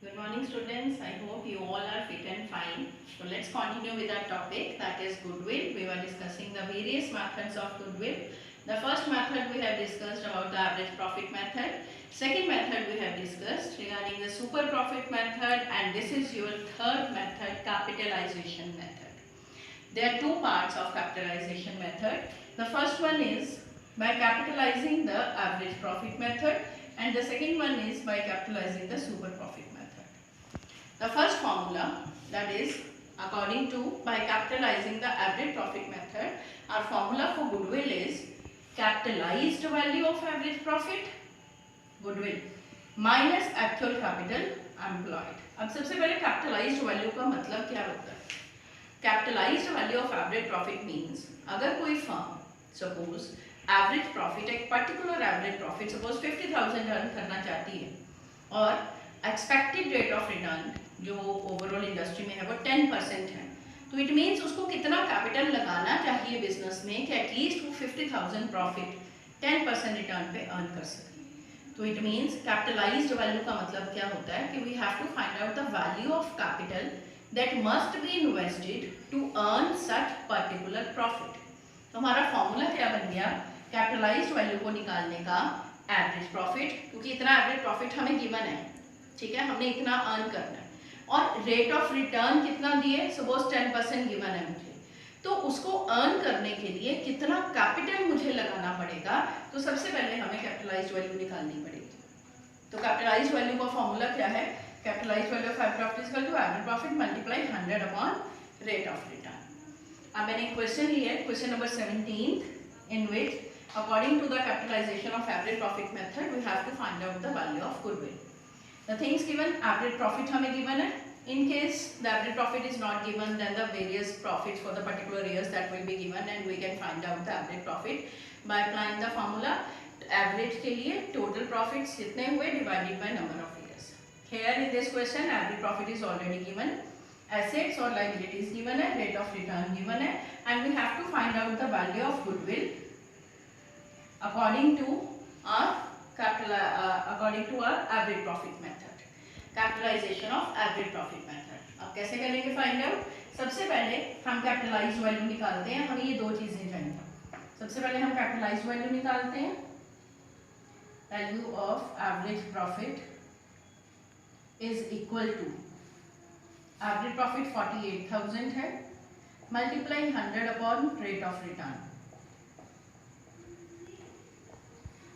Good morning students, I hope you all are fit and fine. So let's continue with our topic, that is goodwill. We were discussing the various methods of goodwill. The first method we have discussed about the average profit method. Second method we have discussed regarding the super profit method, and this is your third method, capitalization method. There are two parts of capitalization method. The first one is by capitalizing the average profit method, and the second one is by capitalizing the super profit method. The first formula, that is according to by capitalizing the average profit method, our formula for goodwill is capitalized value of average profit goodwill minus actual capital employed. अब सबसे पहले capitalized value का मतलब क्या होता है? Capitalized value of average profit means अगर कोई firm suppose average profit, एक particular average profit suppose 50,000 earn करना चाहती है और एक्सपेक्टेड रेट ऑफ रिटर्न जो ओवरऑल इंडस्ट्री में है वो 10% है, तो इट मीन्स उसको कितना कैपिटल लगाना चाहिए बिजनेस में कि एटलीस्ट वो 50,000 प्रॉफिट 10% रिटर्न पे अर्न कर सके. तो इट मीन्स कैपिटलाइज्ड वैल्यू का मतलब क्या होता है कि we have to find out the value of capital that must be invested to earn such particular profit. तो हमारा फॉर्मूला क्या बन गया कैपिटलाइज्ड वैल्यू को निकालने का एवरेज प्रॉफिट, क्योंकि इतना एवरेज प्रॉफिट हमें गिवन है, ठीक है, हमने इतना अर्न करना है और रेट ऑफ रिटर्न कितना दिए, सपोज 10% गिवन है मुझे, तो उसको अर्न करने के लिए कितना कैपिटल मुझे लगाना पड़ेगा. तो सबसे पहले हमें कैपिटलाइज्ड वैल्यू निकालनी पड़ेगी. तो कैपिटलाइज्ड वैल्यू का फॉर्मूला क्या है, capitalised value of average profit is equal to average profit multiply 100 upon rate of return. अब मैंने क्वेश्चन लिया है, question number 17 in which according to the capitalization of average profit method we have to find out the value of goodwill. The things given, average profit हमें given है. In case the average profit is not given, then the various profits for the particular years that will be given, and we can find out the average profit by applying the formula. Average के लिए total profits कितने हुए divided by number of years. Here in this question average profit is already given, assets और liabilities given है, rate of return given है, and we have to find out the value of goodwill according to our average profit method, capitalization of average profit method. अब कैसे करेंगे find out? सबसे पहले हम capitalised value निकालते हैं. हमें ये दो चीजें चाहिए. सबसे पहले हम कैपिटलाइज्ड वैल्यू निकालते हैं. Value of average profit is equal to average profit 48,000 है multiply 100 upon rate of return.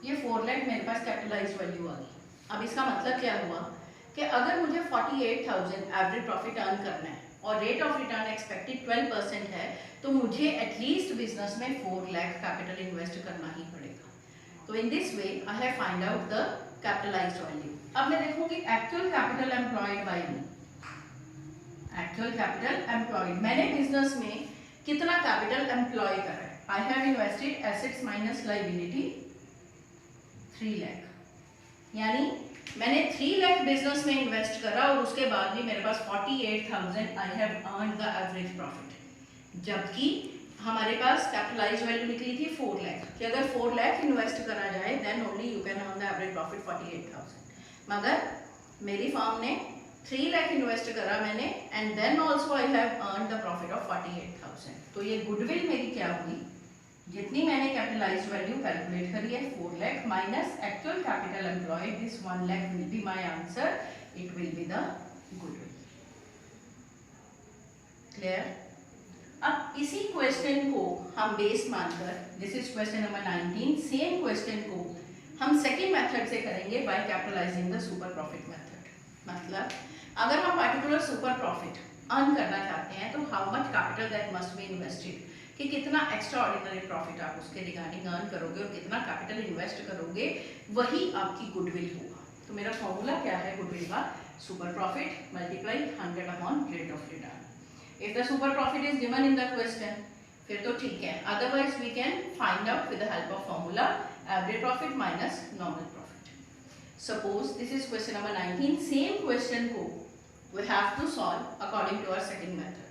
ये 4 लाख मेरे पास कैपिटलाइज्ड वैल्यू आ गई. अब इसका मतलब क्या हुआ कि अगर मुझे 48,000 एवरेज प्रॉफिट अर्न करना है और रेट ऑफ रिटर्न एक्सपेक्टेड 12% है, तो मुझे एटलीस्ट बिजनेस में 4 लाख कैपिटल इन्वेस्ट करना ही पड़ेगा. तो in this way I have find out the capitalised value. अब मैं देखूंगी actual capital employed by me. Actual capital employed, मैंने बिजनेस में कितना कैपिटल एम्प्लॉय करा है. I have invested assets minus liability 3 lakh, यानी मैंने 3 लाख बिजनेस में इन्वेस्ट करा और उसके बाद भी मेरे पास 48,000 आई have earn the average profit, जबकि हमारे पास कैपिटलाइज्ड वैल्यू निकली थी 4 लाख कि अगर 4 लाख इन्वेस्ट करा जाए then only you can earn the average profit 48,000. मगर मेरी फर्म ने 3 लाख इन्वेस्ट करा मैंने, and then also I have earn the profit of 48,000. तो ये गुडविल मेरी क्या हुई, जितनी मैंने कैपिटलाइज्ड वैल्यू कैलकुलेट करी है 4 lakh minus actual capital employed, this 1 lakh will be my answer, it will be the goodwill. Clear? अब इसी क्वेश्चन को हम बेस मानकर, this is question number 19, same question को हम सेकेंड मेथड से करेंगे by capitalising the super profit method. मतलब अगर हम पर्टिकुलर सुपर प्रॉफिट अर्न करना चाहते हैं तो how much capital that must be invested, कि कितना एक्स्ट्रा ऑर्डिनरी प्रॉफिट आप उसके रिगार्डिंग अर्न करोगे और कितना कैपिटल इन्वेस्ट करोगे, वही आपकी गुडविल होगा. तो मेरा फॉर्मूला क्या है गुडविल का, super profit multiply 100 upon rate of return. If the super profit is given in the question फिर तो ठीक है, otherwise we can find out with the help of formula average profit minus normal profit. Suppose this is question number 19, same question को we have to solve according to our second method.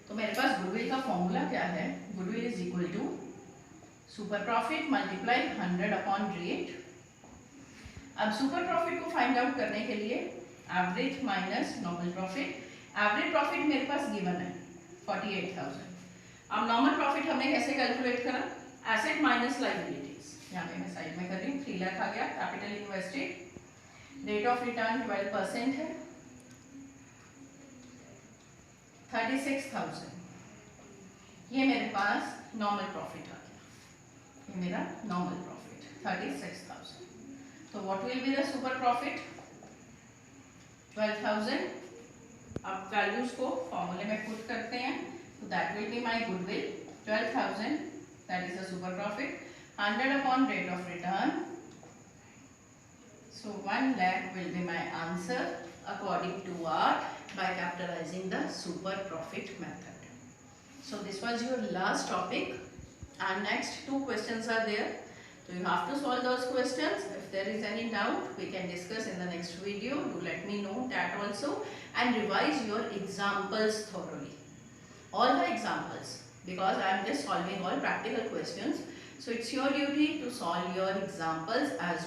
तो मेरे पास goodwill का formula क्या है, goodwill is equal to super profit multiply 100 upon rate. अब super profit को find out करने के लिए average minus normal profit. Average profit मेरे पास गिवन है 48,000। अब नॉर्मल प्रॉफिट हमने कैसे कैलकुलेट करा, एसेट माइनस लायबिलिटीज, यहाँ पे मैं साइड में कर रही हूँ, 3 लाख आ गया। Capital invested, rate of return 12% है, 36,000, ये मेरे पास नॉर्मल प्रॉफिट आ गया, ये मेरा नॉर्मल प्रॉफिट 36,000। तो what will be the super profit, 12,000। अब वैल्यूज को फॉर्मूले में पुट करते हैं, तो that will be my goodwill 12,000, that is the super profit, 100 upon rate of return, so 1 lakh will be my answer according to our by capitalizing the super profit method. So this was your last topic, and next 2 questions are there, so you have to solve those questions. If there is any doubt, we can discuss in the next video. Do let me know that also, and revise your examples thoroughly, all the examples, because I am just solving all practical questions, so it's your duty to solve your examples as well.